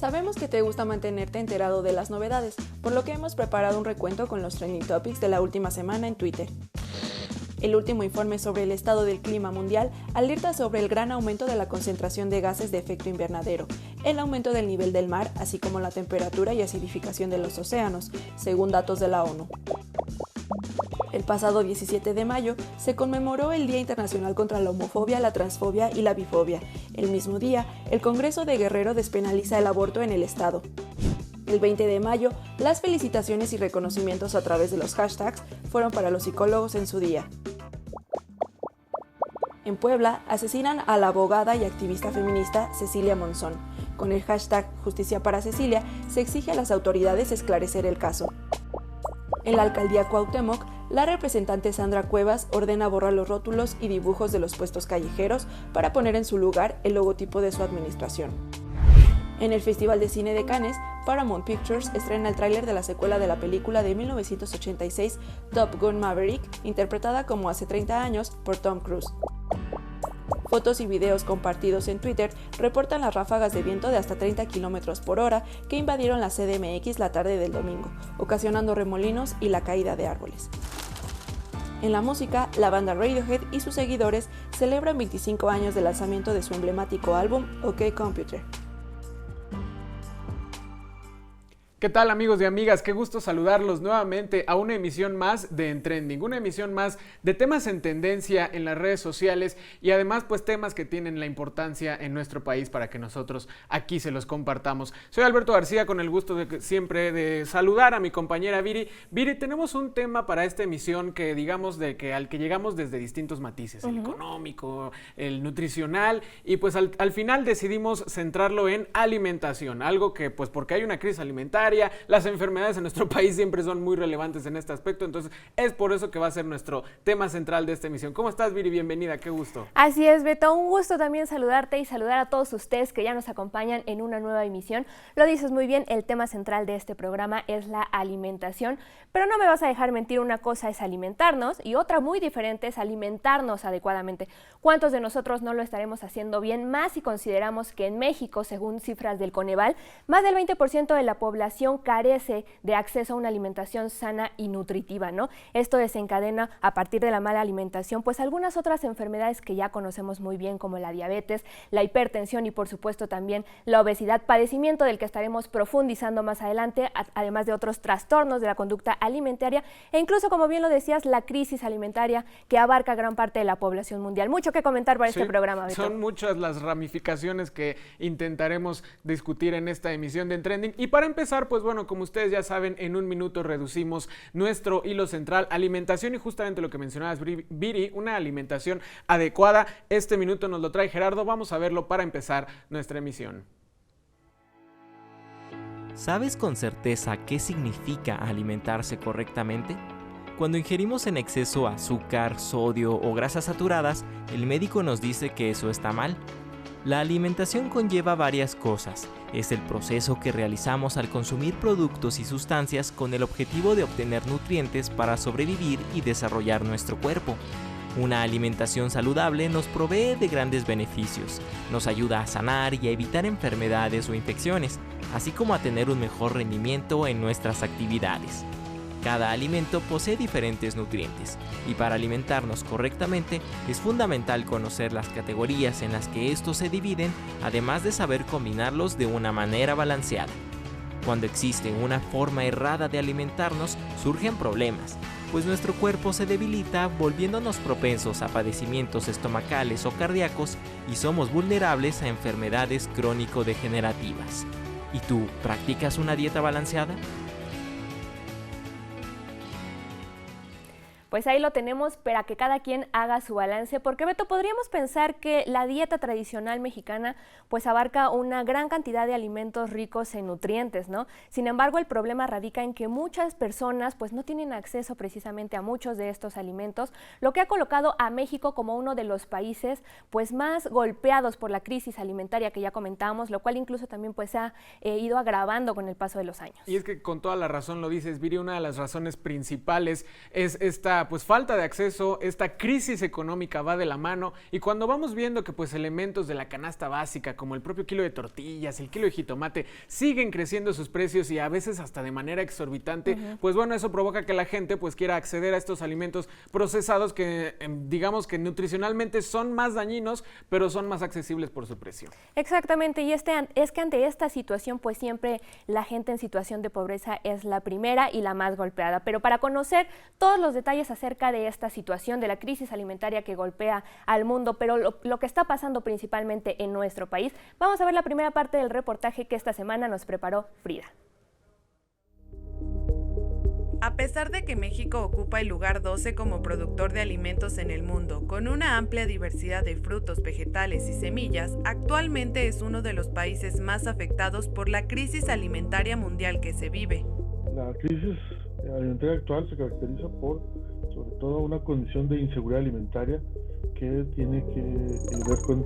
Sabemos que te gusta mantenerte enterado de las novedades, por lo que hemos preparado un recuento con los trending topics de la última semana en Twitter. El último informe sobre el estado del clima mundial alerta sobre el gran aumento de la concentración de gases de efecto invernadero, el aumento del nivel del mar, así como la temperatura y acidificación de los océanos, según datos de la ONU. El pasado 17 de mayo se conmemoró el Día Internacional contra la Homofobia, la Transfobia y la Bifobia. El mismo día, el Congreso de Guerrero despenaliza el aborto en el estado. El 20 de mayo, las felicitaciones y reconocimientos a través de los hashtags fueron para los psicólogos en su día. En Puebla, asesinan a la abogada y activista feminista Cecilia Monzón. Con el hashtag Justicia para Cecilia, se exige a las autoridades esclarecer el caso. En la alcaldía Cuauhtémoc, la representante Sandra Cuevas ordena borrar los rótulos y dibujos de los puestos callejeros para poner en su lugar el logotipo de su administración. En el Festival de Cine de Cannes, Paramount Pictures estrena el tráiler de la secuela de la película de 1986 Top Gun Maverick, interpretada como hace 30 años por Tom Cruise. Fotos y videos compartidos en Twitter reportan las ráfagas de viento de hasta 30 km por hora que invadieron la CDMX la tarde del domingo, ocasionando remolinos y la caída de árboles. En la música, la banda Radiohead y sus seguidores celebran 25 años de lanzamiento de su emblemático álbum OK Computer. ¿Qué tal, amigos y amigas? Qué gusto saludarlos nuevamente a una emisión más de En Trending, una emisión más de temas en tendencia en las redes sociales y además pues temas que tienen la importancia en nuestro país para que nosotros aquí se los compartamos. Soy Alberto García, con el gusto siempre de saludar a mi compañera Viri. Viri, tenemos un tema para esta emisión que digamos al que llegamos desde distintos matices, el económico, el nutricional, y pues al final decidimos centrarlo en alimentación, algo que pues porque hay una crisis alimentaria, las enfermedades en nuestro país siempre son muy relevantes en este aspecto, entonces es por eso que va a ser nuestro tema central de esta emisión. ¿Cómo estás, Viri? Bienvenida, qué gusto. Así es, Beto, un gusto también saludarte y saludar a todos ustedes que ya nos acompañan en una nueva emisión. Lo dices muy bien, el tema central de este programa es la alimentación, pero no me vas a dejar mentir, una cosa es alimentarnos y otra muy diferente es alimentarnos adecuadamente. ¿Cuántos de nosotros no lo estaremos haciendo bien? Más si consideramos que en México, según cifras del Coneval, más del 20% de la población carece de acceso a una alimentación sana y nutritiva, ¿no? Esto desencadena a partir de la mala alimentación, pues algunas otras enfermedades que ya conocemos muy bien, como la diabetes, la hipertensión y por supuesto también la obesidad, padecimiento del que estaremos profundizando más adelante, además de otros trastornos de la conducta alimentaria e incluso, como bien lo decías, la crisis alimentaria que abarca gran parte de la población mundial. Mucho que comentar para este programa, Beto. Son muchas las ramificaciones que intentaremos discutir en esta emisión de En Trending, y para empezar, pues bueno, como ustedes ya saben, en un minuto reducimos nuestro hilo central, alimentación, y justamente lo que mencionabas, Viri, una alimentación adecuada. Este minuto nos lo trae Gerardo, vamos a verlo para empezar nuestra emisión. ¿Sabes con certeza qué significa alimentarse correctamente? Cuando ingerimos en exceso azúcar, sodio o grasas saturadas, el médico nos dice que eso está mal. La alimentación conlleva varias cosas. Es el proceso que realizamos al consumir productos y sustancias con el objetivo de obtener nutrientes para sobrevivir y desarrollar nuestro cuerpo. Una alimentación saludable nos provee de grandes beneficios, nos ayuda a sanar y a evitar enfermedades o infecciones, así como a tener un mejor rendimiento en nuestras actividades. Cada alimento posee diferentes nutrientes y para alimentarnos correctamente es fundamental conocer las categorías en las que estos se dividen, además de saber combinarlos de una manera balanceada. Cuando existe una forma errada de alimentarnos, surgen problemas, pues nuestro cuerpo se debilita volviéndonos propensos a padecimientos estomacales o cardíacos y somos vulnerables a enfermedades crónico-degenerativas. ¿Y tú practicas una dieta balanceada? Pues ahí lo tenemos para que cada quien haga su balance, porque Beto, podríamos pensar que la dieta tradicional mexicana pues abarca una gran cantidad de alimentos ricos en nutrientes, ¿no? Sin embargo, el problema radica en que muchas personas pues no tienen acceso precisamente a muchos de estos alimentos, lo que ha colocado a México como uno de los países pues más golpeados por la crisis alimentaria que ya comentamos, lo cual incluso también pues se ha ido agravando con el paso de los años. Y es que con toda la razón lo dices, Viri, una de las razones principales es esta esta pues falta de acceso, esta crisis económica va de la mano, y cuando vamos viendo que pues elementos de la canasta básica como el propio kilo de tortillas, el kilo de jitomate siguen creciendo sus precios y a veces hasta de manera exorbitante, pues bueno, eso provoca que la gente pues quiera acceder a estos alimentos procesados que digamos que nutricionalmente son más dañinos, pero son más accesibles por su precio. Exactamente, y es que ante esta situación pues siempre la gente en situación de pobreza es la primera y la más golpeada. Pero para conocer todos los detalles acerca de esta situación, de la crisis alimentaria que golpea al mundo, pero lo que está pasando principalmente en nuestro país, vamos a ver la primera parte del reportaje que esta semana nos preparó Frida. A pesar de que México ocupa el lugar 12 como productor de alimentos en el mundo, con una amplia diversidad de frutos, vegetales y semillas, actualmente es uno de los países más afectados por la crisis alimentaria mundial que se vive. La crisis alimentaria actual se caracteriza por, sobre todo, una condición de inseguridad alimentaria que tiene que ver con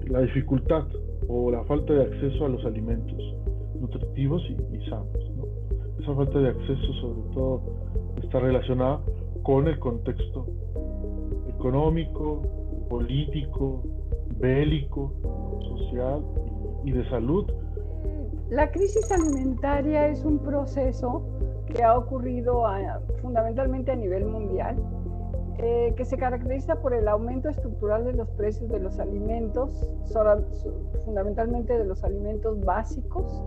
la dificultad o la falta de acceso a los alimentos nutritivos y sanos, ¿no? Esa falta de acceso, sobre todo, está relacionada con el contexto económico, político, bélico, social y de salud. La crisis alimentaria es un proceso que ha ocurrido fundamentalmente a nivel mundial, que se caracteriza por el aumento estructural de los precios de los alimentos, fundamentalmente de los alimentos básicos,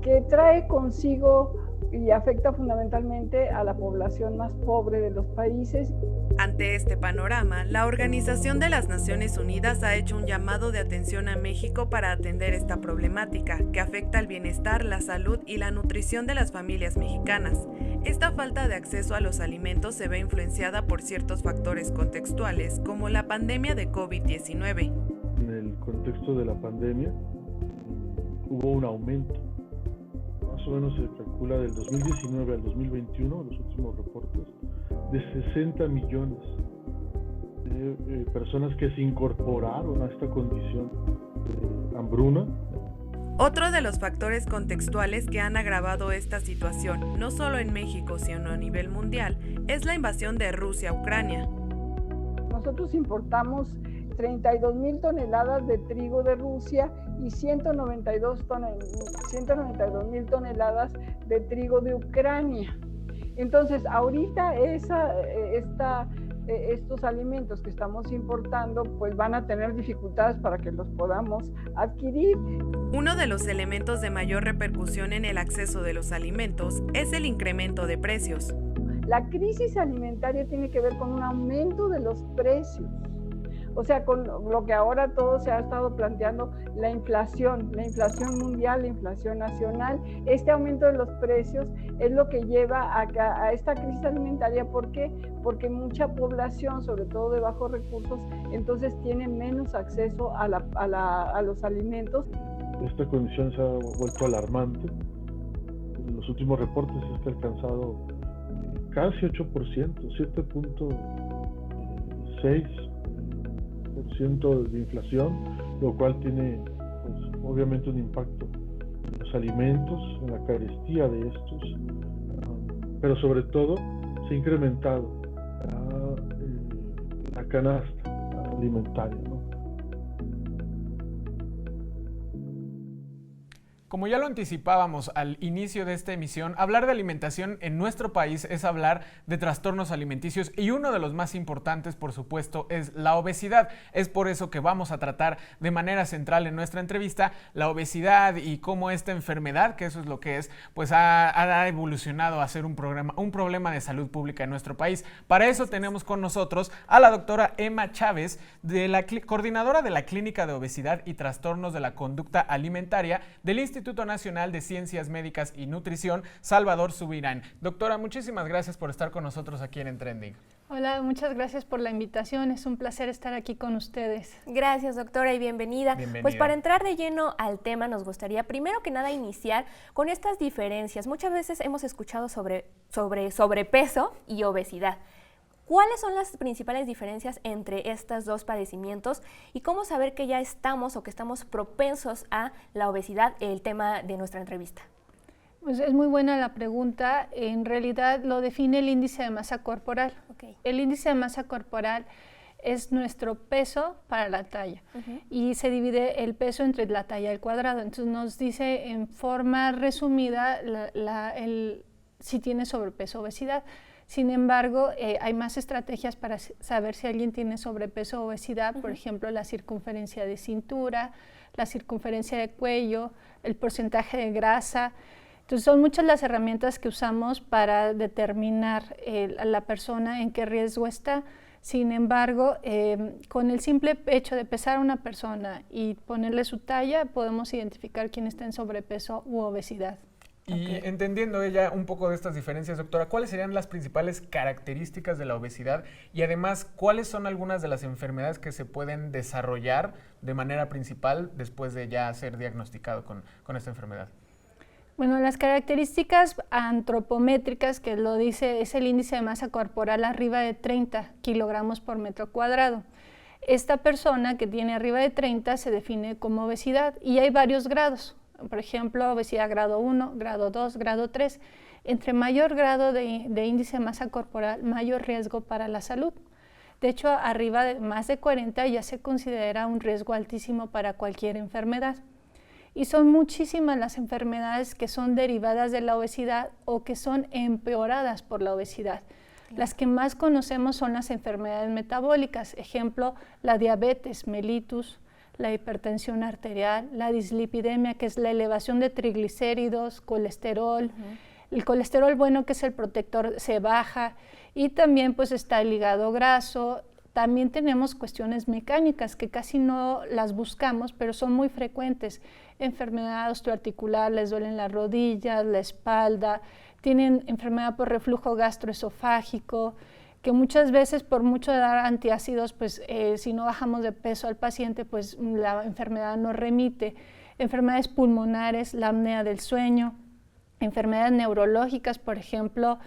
que trae consigo y afecta fundamentalmente a la población más pobre de los países. Ante este panorama, la Organización de las Naciones Unidas ha hecho un llamado de atención a México para atender esta problemática, que afecta al bienestar, la salud y la nutrición de las familias mexicanas. Esta falta de acceso a los alimentos se ve influenciada por ciertos factores contextuales, como la pandemia de COVID-19. En el contexto de la pandemia hubo un aumento. Más o menos se calcula del 2019 al 2021, los últimos reportes, de 60 millones de personas que se incorporaron a esta condición de hambruna. Otro de los factores contextuales que han agravado esta situación, no solo en México, sino a nivel mundial, es la invasión de Rusia a Ucrania. Nosotros importamos 32,000 toneladas de trigo de Rusia y 192,000 toneladas de trigo de Ucrania. Entonces, ahorita estos alimentos que estamos importando, pues van a tener dificultades para que los podamos adquirir. Uno de los elementos de mayor repercusión en el acceso de los alimentos es el incremento de precios. La crisis alimentaria tiene que ver con un aumento de los precios. O sea, con lo que ahora todo se ha estado planteando, la inflación mundial, la inflación nacional. Este aumento de los precios es lo que lleva a esta crisis alimentaria. ¿Por qué? Porque mucha población, sobre todo de bajos recursos, entonces tiene menos acceso a los alimentos. Esta condición se ha vuelto alarmante. En los últimos reportes se ha alcanzado casi 8%, 7.6% de inflación, lo cual tiene pues, obviamente un impacto en los alimentos, en la carestía de estos, pero sobre todo se ha incrementado la canasta alimentaria, ¿no? Como ya lo anticipábamos al inicio de esta emisión, hablar de alimentación en nuestro país es hablar de trastornos alimenticios y uno de los más importantes, por supuesto, es la obesidad. Es por eso que vamos a tratar de manera central en nuestra entrevista la obesidad y cómo esta enfermedad, que eso es lo que es, pues ha evolucionado a ser un problema de salud pública en nuestro país. Para eso tenemos con nosotros a la doctora Emma Chávez, coordinadora de la Clínica de Obesidad y Trastornos de la Conducta Alimentaria del Instituto Nacional de Ciencias Médicas y Nutrición, Salvador Subirán. Doctora, muchísimas gracias por estar con nosotros aquí en Trending. Hola, muchas gracias por la invitación. Es un placer estar aquí con ustedes. Gracias, doctora, y bienvenida. Pues para entrar de lleno al tema, nos gustaría primero que nada iniciar con estas diferencias. Muchas veces hemos escuchado sobre sobrepeso y obesidad. ¿Cuáles son las principales diferencias entre estos dos padecimientos y cómo saber que ya estamos o que estamos propensos a la obesidad, el tema de nuestra entrevista? Pues es muy buena la pregunta. En realidad lo define el índice de masa corporal. Okay. El índice de masa corporal es nuestro peso para la talla y se divide el peso entre la talla al cuadrado. Entonces nos dice en forma resumida si tiene sobrepeso o obesidad. Sin embargo, hay más estrategias para saber si alguien tiene sobrepeso o obesidad, por ejemplo, la circunferencia de cintura, la circunferencia de cuello, el porcentaje de grasa. Entonces son muchas las herramientas que usamos para determinar a la persona en qué riesgo está. Sin embargo, con el simple hecho de pesar a una persona y ponerle su talla, podemos identificar quién está en sobrepeso u obesidad. Y entendiendo ella un poco de estas diferencias, doctora, ¿cuáles serían las principales características de la obesidad? Y además, ¿cuáles son algunas de las enfermedades que se pueden desarrollar de manera principal después de ya ser diagnosticado con esta enfermedad? Bueno, las características antropométricas, que lo dice, es el índice de masa corporal arriba de 30 kilogramos por metro cuadrado. Esta persona que tiene arriba de 30 se define como obesidad y hay varios grados. Por ejemplo, obesidad grado 1, grado 2, grado 3. Entre mayor grado de índice de masa corporal, mayor riesgo para la salud. De hecho, arriba de más de 40 ya se considera un riesgo altísimo para cualquier enfermedad. Y son muchísimas las enfermedades que son derivadas de la obesidad o que son empeoradas por la obesidad. Las que más conocemos son las enfermedades metabólicas, ejemplo, la diabetes mellitus, la hipertensión arterial, la dislipidemia, que es la elevación de triglicéridos, colesterol. El colesterol bueno, que es el protector, se baja, y también pues está el hígado graso. También tenemos cuestiones mecánicas que casi no las buscamos, pero son muy frecuentes. Enfermedad osteoarticular, les duelen las rodillas, la espalda, tienen enfermedad por reflujo gastroesofágico, que muchas veces por mucho de dar antiácidos, pues si no bajamos de peso al paciente, pues la enfermedad no remite. Enfermedades pulmonares, la apnea del sueño, enfermedades neurológicas, por ejemplo,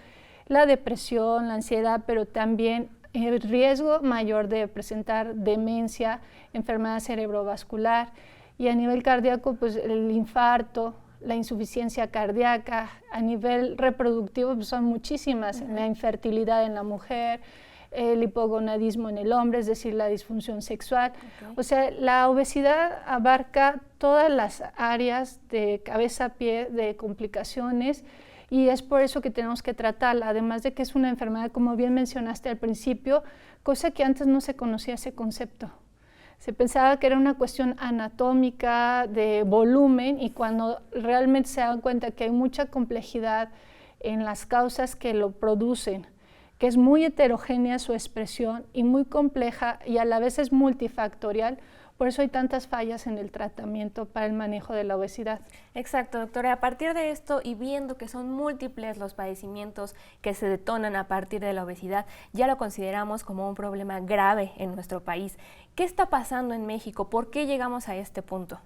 la depresión, la ansiedad, pero también el riesgo mayor de presentar demencia, enfermedad cerebrovascular, y a nivel cardíaco, pues el infarto, la insuficiencia cardíaca. A nivel reproductivo, pues son muchísimas, la infertilidad en la mujer, el hipogonadismo en el hombre, es decir, la disfunción sexual. O sea, la obesidad abarca todas las áreas de cabeza a pie de complicaciones, y es por eso que tenemos que tratarla, además de que es una enfermedad, como bien mencionaste al principio, cosa que antes no se conocía ese concepto. Se pensaba que era una cuestión anatómica, de volumen, y cuando realmente se dan cuenta que hay mucha complejidad en las causas que lo producen, que es muy heterogénea su expresión y muy compleja y a la vez es multifactorial, por eso hay tantas fallas en el tratamiento para el manejo de la obesidad. Exacto, doctora. A partir de esto y viendo que son múltiples los padecimientos que se detonan a partir de la obesidad, ya lo consideramos como un problema grave en nuestro país. ¿Qué está pasando en México? ¿Por qué llegamos a este punto?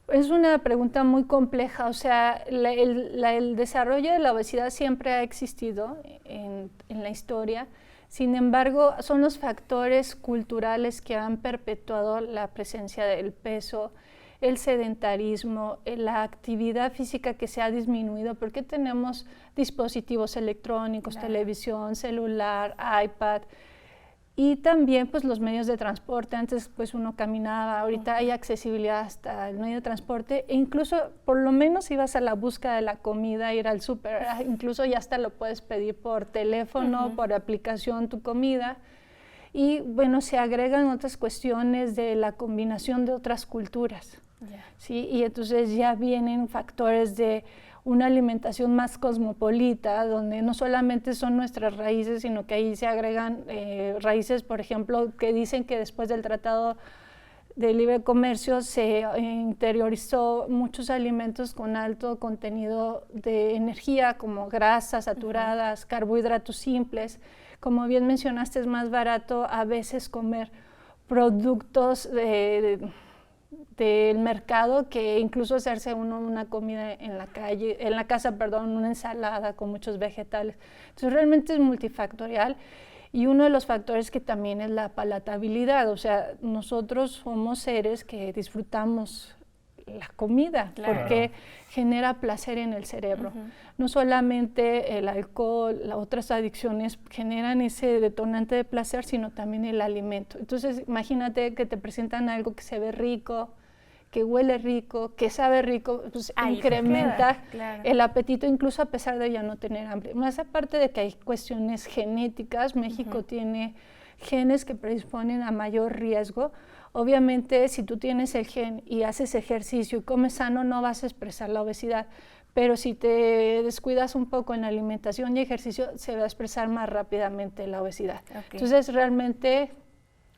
Es una pregunta muy compleja. O sea, el desarrollo de la obesidad siempre ha existido en la historia. Sin embargo, son los factores culturales que han perpetuado la presencia del peso, el sedentarismo, la actividad física que se ha disminuido, porque tenemos dispositivos electrónicos, televisión, celular, iPad, y también pues los medios de transporte. Antes pues uno caminaba, ahorita hay accesibilidad hasta el medio de transporte, e incluso por lo menos ibas a la búsqueda de la comida, ir al súper, incluso ya hasta lo puedes pedir por teléfono, por aplicación tu comida. Y bueno, se agregan otras cuestiones de la combinación de otras culturas, ¿sí? Y entonces ya vienen factores de una alimentación más cosmopolita, donde no solamente son nuestras raíces, sino que ahí se agregan raíces, por ejemplo, que dicen que después del Tratado de Libre Comercio se interiorizó muchos alimentos con alto contenido de energía, como grasas saturadas, carbohidratos simples. Como bien mencionaste, es más barato a veces comer productos del mercado que incluso hacerse uno una comida en la casa, una ensalada con muchos vegetales. Entonces realmente es multifactorial, y uno de los factores que también es la palatabilidad. O sea, nosotros somos seres que disfrutamos la comida, porque genera placer en el cerebro. No solamente el alcohol, las otras adicciones generan ese detonante de placer, sino también el alimento. Entonces, imagínate que te presentan algo que se ve rico, que huele rico, que sabe rico, pues incrementa el apetito, incluso a pesar de ya no tener hambre. Más aparte de que hay cuestiones genéticas, México tiene genes que predisponen a mayor riesgo. Obviamente, si tú tienes el gen y haces ejercicio y comes sano, no vas a expresar la obesidad, pero si te descuidas un poco en alimentación y ejercicio, se va a expresar más rápidamente la obesidad. Entonces, realmente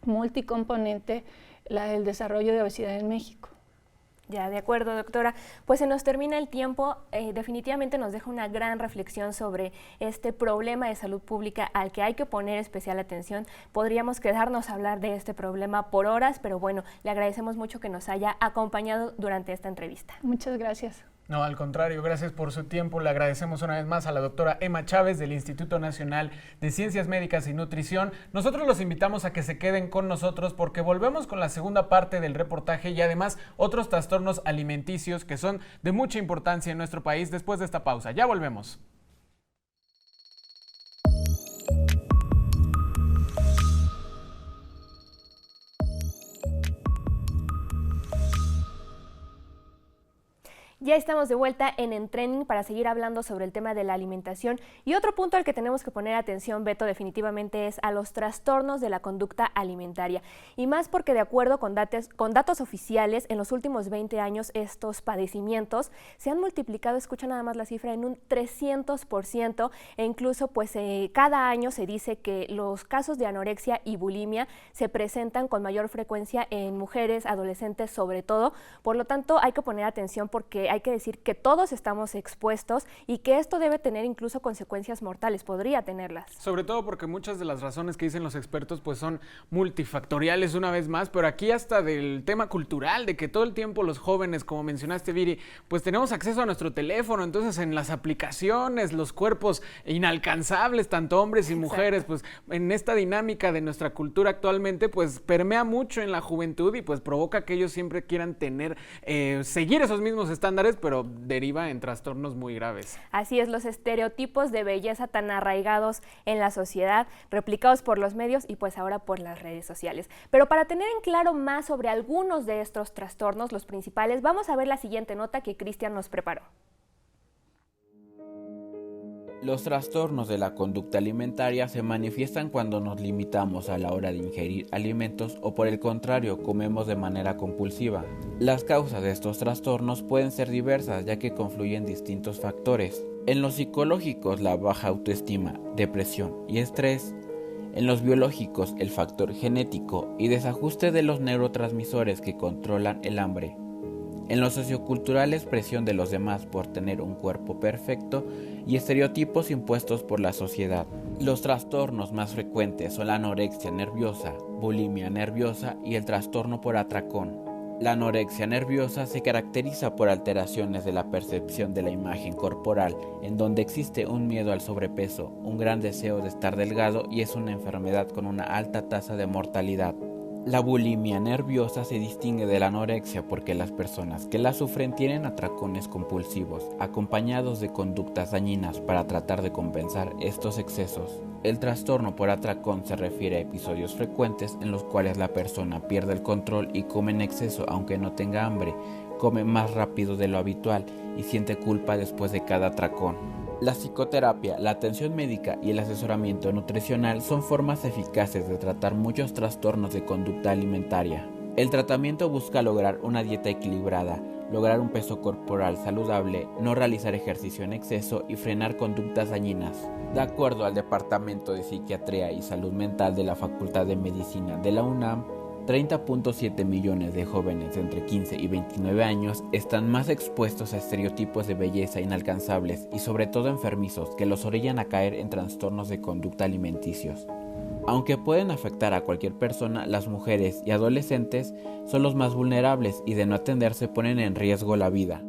multicomponente el desarrollo de obesidad en México. Ya, de acuerdo, doctora. Pues se nos termina el tiempo. Definitivamente nos deja una gran reflexión sobre este problema de salud pública al que hay que poner especial atención. Podríamos quedarnos a hablar de este problema por horas, pero bueno, le agradecemos mucho que nos haya acompañado durante esta entrevista. Muchas gracias. No, al contrario, gracias por su tiempo. Le agradecemos una vez más a la doctora Emma Chávez del Instituto Nacional de Ciencias Médicas y Nutrición. Nosotros los invitamos a que se queden con nosotros porque volvemos con la segunda parte del reportaje y además otros trastornos alimenticios que son de mucha importancia en nuestro país después de esta pausa. Ya volvemos. Ya estamos de vuelta en Trending para seguir hablando sobre el tema de la alimentación y otro punto al que tenemos que poner atención, Beto, definitivamente es a los trastornos de la conducta alimentaria y más porque de acuerdo con datos oficiales, en los últimos 20 años estos padecimientos se han multiplicado, escucha nada más la cifra, en un 300% e incluso pues cada año se dice que los casos de anorexia y bulimia se presentan con mayor frecuencia en mujeres, adolescentes sobre todo, por lo tanto hay que poner atención porque hay que decir que todos estamos expuestos y que esto debe tener incluso consecuencias mortales, podría tenerlas. Sobre todo porque muchas de las razones que dicen los expertos pues son multifactoriales una vez más, pero aquí hasta del tema cultural, de que todo el tiempo los jóvenes, como mencionaste Viri, pues tenemos acceso a nuestro teléfono, entonces en las aplicaciones, los cuerpos inalcanzables, tanto hombres y mujeres, pues en esta dinámica de nuestra cultura actualmente pues permea mucho en la juventud y pues provoca que ellos siempre quieran tener, seguir esos mismos estándares, pero deriva en trastornos muy graves. Así es, los estereotipos de belleza tan arraigados en la sociedad, replicados por los medios y pues ahora por las redes sociales. Pero para tener en claro más sobre algunos de estos trastornos, los principales, vamos a ver la siguiente nota que Cristian nos preparó. Los trastornos de la conducta alimentaria se manifiestan cuando nos limitamos a la hora de ingerir alimentos o por el contrario comemos de manera compulsiva. Las causas de estos trastornos pueden ser diversas ya que confluyen distintos factores. En los psicológicos la baja autoestima, depresión y estrés. En los biológicos el factor genético y desajuste de los neurotransmisores que controlan el hambre. En los socioculturales presión de los demás por tener un cuerpo perfecto y estereotipos impuestos por la sociedad. Los trastornos más frecuentes son la anorexia nerviosa, bulimia nerviosa y el trastorno por atracón. La anorexia nerviosa se caracteriza por alteraciones de la percepción de la imagen corporal, en donde existe un miedo al sobrepeso, un gran deseo de estar delgado y es una enfermedad con una alta tasa de mortalidad. La bulimia nerviosa se distingue de la anorexia porque las personas que la sufren tienen atracones compulsivos, acompañados de conductas dañinas para tratar de compensar estos excesos. El trastorno por atracón se refiere a episodios frecuentes en los cuales la persona pierde el control y come en exceso aunque no tenga hambre, come más rápido de lo habitual y siente culpa después de cada atracón. La psicoterapia, la atención médica y el asesoramiento nutricional son formas eficaces de tratar muchos trastornos de conducta alimentaria. El tratamiento busca lograr una dieta equilibrada, lograr un peso corporal saludable, no realizar ejercicio en exceso y frenar conductas dañinas. De acuerdo al Departamento de Psiquiatría y Salud Mental de la Facultad de Medicina de la UNAM, 30.7 millones de jóvenes de entre 15 y 29 años están más expuestos a estereotipos de belleza inalcanzables y sobre todo enfermizos que los orillan a caer en trastornos de conducta alimenticios. Aunque pueden afectar a cualquier persona, las mujeres y adolescentes son los más vulnerables y de no atenderse ponen en riesgo la vida.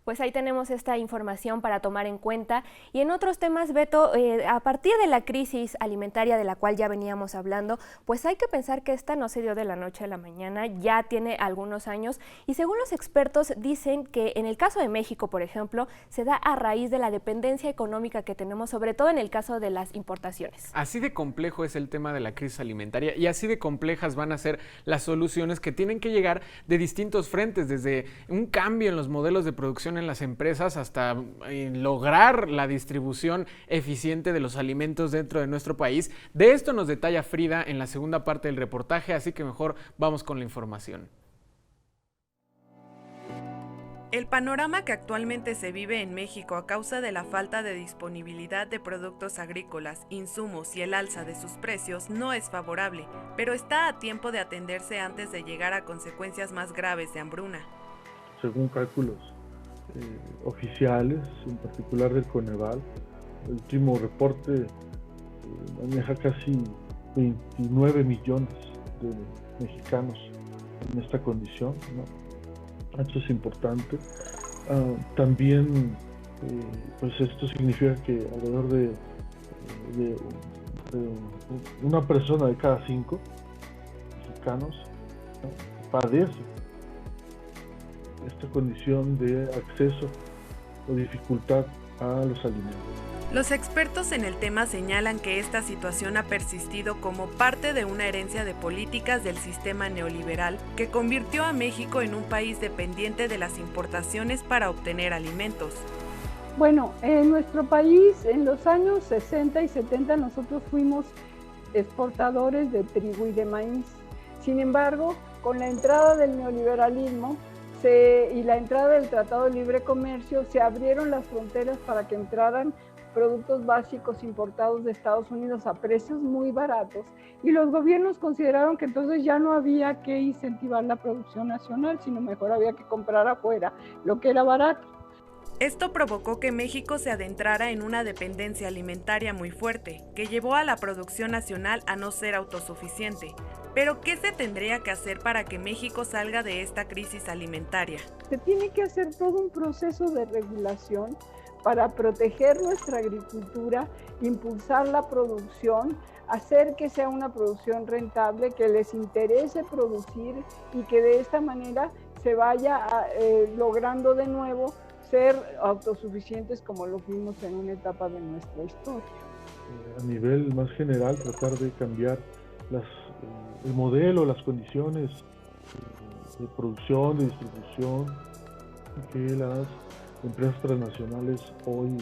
Pues ahí tenemos esta información para tomar en cuenta. Y en otros temas, Beto, a partir de la crisis alimentaria de la cual ya veníamos hablando, pues hay que pensar que esta no se dio de la noche a la mañana, ya tiene algunos años, y según los expertos dicen que en el caso de México, por ejemplo, se da a raíz de la dependencia económica que tenemos, sobre todo en el caso de las importaciones. Así de complejo es el tema de la crisis alimentaria y así de complejas van a ser las soluciones que tienen que llegar de distintos frentes, desde un cambio en los modelos de producción en las empresas hasta lograr la distribución eficiente de los alimentos dentro de nuestro país. De esto nos detalla Frida en la segunda parte del reportaje, así que mejor vamos con la información. El panorama que actualmente se vive en México a causa de la falta de disponibilidad de productos agrícolas, insumos y el alza de sus precios no es favorable, pero está a tiempo de atenderse antes de llegar a consecuencias más graves de hambruna. Según cálculos oficiales, en particular del Coneval, el último reporte maneja casi 29 millones de mexicanos en esta condición, ¿no? Esto es importante. También, pues esto significa que alrededor de una persona de cada 5 mexicanos, ¿no?, padece esta condición de acceso o dificultad a los alimentos. Los expertos en el tema señalan que esta situación ha persistido como parte de una herencia de políticas del sistema neoliberal que convirtió a México en un país dependiente de las importaciones para obtener alimentos. Bueno, en nuestro país en los años 60 y 70 nosotros fuimos exportadores de trigo y de maíz. Sin embargo, con la entrada del neoliberalismo y la entrada del Tratado de Libre Comercio, se abrieron las fronteras para que entraran productos básicos importados de Estados Unidos a precios muy baratos, y los gobiernos consideraron que entonces ya no había que incentivar la producción nacional, sino mejor había que comprar afuera lo que era barato. Esto provocó que México se adentrara en una dependencia alimentaria muy fuerte, que llevó a la producción nacional a no ser autosuficiente. Pero, ¿qué se tendría que hacer para que México salga de esta crisis alimentaria? Se tiene que hacer todo un proceso de regulación para proteger nuestra agricultura, impulsar la producción, hacer que sea una producción rentable, que les interese producir y que de esta manera se vaya logrando de nuevo ser autosuficientes como lo fuimos en una etapa de nuestra historia. A nivel más general, tratar de cambiar el modelo, las condiciones de producción, de distribución que las empresas transnacionales hoy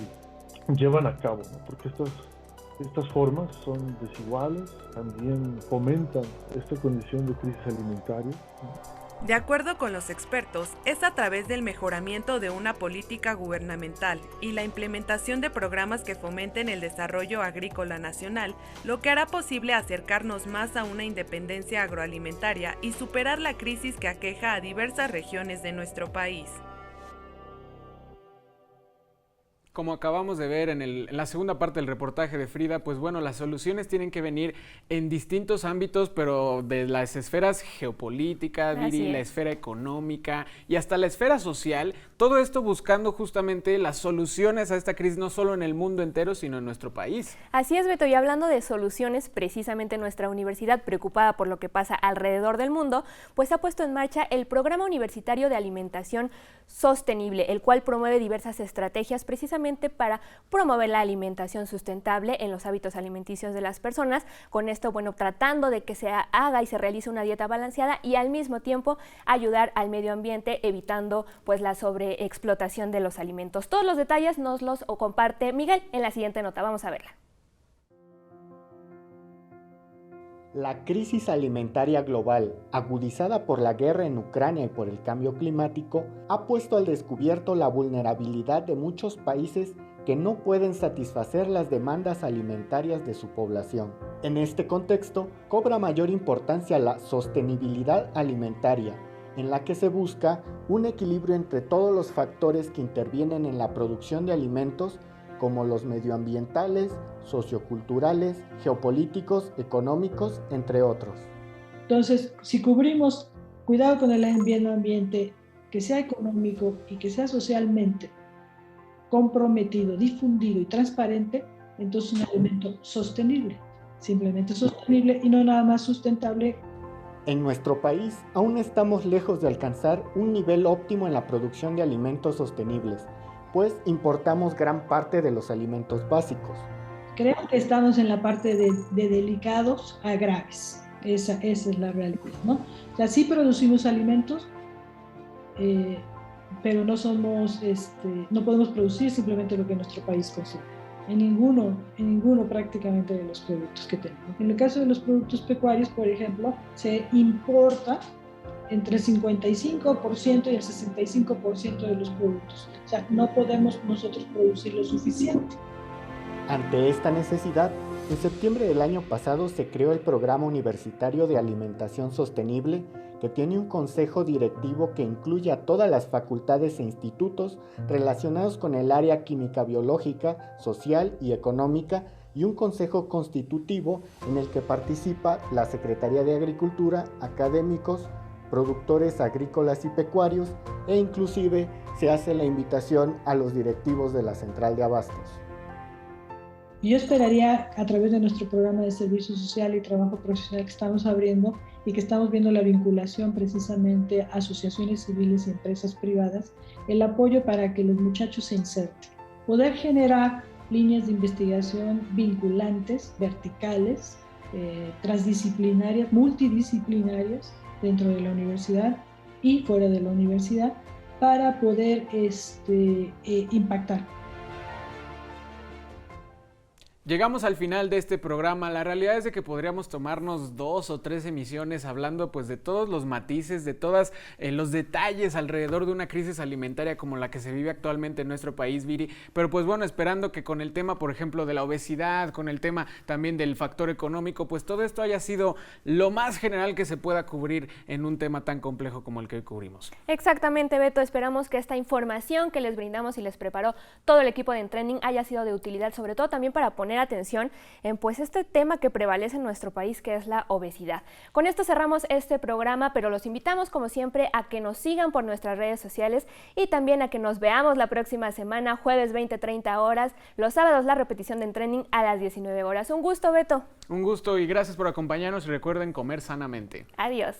llevan a cabo, ¿no? Porque estas formas son desiguales, también fomentan esta condición de crisis alimentaria, ¿no? De acuerdo con los expertos, es a través del mejoramiento de una política gubernamental y la implementación de programas que fomenten el desarrollo agrícola nacional lo que hará posible acercarnos más a una independencia agroalimentaria y superar la crisis que aqueja a diversas regiones de nuestro país. Como acabamos de ver en la segunda parte del reportaje de Frida, pues bueno, las soluciones tienen que venir en distintos ámbitos, pero de las esferas geopolíticas, Viri, la esfera económica y hasta la esfera social, todo esto buscando justamente las soluciones a esta crisis, no solo en el mundo entero, sino en nuestro país. Así es, Beto, y hablando de soluciones, precisamente nuestra universidad, preocupada por lo que pasa alrededor del mundo, pues ha puesto en marcha el Programa Universitario de Alimentación Sostenible, el cual promueve diversas estrategias precisamente para promover la alimentación sustentable en los hábitos alimenticios de las personas. Con esto, bueno, tratando de que se haga y se realice una dieta balanceada y al mismo tiempo ayudar al medio ambiente, evitando pues la sobreexplotación de los alimentos. Todos los detalles nos los comparte Miguel en la siguiente nota. Vamos a verla. La crisis alimentaria global, agudizada por la guerra en Ucrania y por el cambio climático, ha puesto al descubierto la vulnerabilidad de muchos países que no pueden satisfacer las demandas alimentarias de su población. En este contexto, cobra mayor importancia la sostenibilidad alimentaria, en la que se busca un equilibrio entre todos los factores que intervienen en la producción de alimentos, como los medioambientales, socioculturales, geopolíticos, económicos, entre otros. Entonces, si cubrimos cuidado con el medio ambiente, que sea económico y que sea socialmente comprometido, difundido y transparente, entonces un alimento sostenible, simplemente sostenible y no nada más sustentable. En nuestro país aún estamos lejos de alcanzar un nivel óptimo en la producción de alimentos sostenibles, pues importamos gran parte de los alimentos básicos. Creo que estamos en la parte de delicados a graves, esa es la realidad, ¿no? O sea, sí producimos alimentos, pero no podemos producir simplemente lo que nuestro país consume. En ninguno prácticamente de los productos que tenemos. En el caso de los productos pecuarios, por ejemplo, se importa entre el 55% y el 65% de los productos. O sea, no podemos nosotros producir lo suficiente. Ante esta necesidad, en septiembre del año pasado se creó el Programa Universitario de Alimentación Sostenible, que tiene un consejo directivo que incluye a todas las facultades e institutos relacionados con el área química biológica, social y económica, y un consejo constitutivo en el que participa la Secretaría de Agricultura, académicos, productores agrícolas y pecuarios, e inclusive se hace la invitación a los directivos de la Central de Abastos. Yo esperaría, a través de nuestro programa de servicio social y trabajo profesional que estamos abriendo y que estamos viendo la vinculación precisamente a asociaciones civiles y empresas privadas, el apoyo para que los muchachos se inserten. Poder generar líneas de investigación vinculantes, verticales, transdisciplinarias, multidisciplinarias dentro de la universidad y fuera de la universidad para poder impactar. Llegamos al final de este programa. La realidad es de que podríamos tomarnos 2 o 3 emisiones hablando pues de todos los matices, de todos los detalles alrededor de una crisis alimentaria como la que se vive actualmente en nuestro país, Viri. Pero pues bueno, esperando que con el tema, por ejemplo, de la obesidad, con el tema también del factor económico, pues todo esto haya sido lo más general que se pueda cubrir en un tema tan complejo como el que hoy cubrimos. Exactamente, Beto. Esperamos que esta información que les brindamos y les preparó todo el equipo de Entrending haya sido de utilidad, sobre todo también para poner atención en pues este tema que prevalece en nuestro país, que es la obesidad. Con esto cerramos este programa, pero los invitamos como siempre a que nos sigan por nuestras redes sociales y también a que nos veamos la próxima semana, jueves 20:30 horas, los sábados la repetición de Entrending a las 19 horas. Un gusto, Beto. Un gusto y gracias por acompañarnos y recuerden comer sanamente. Adiós.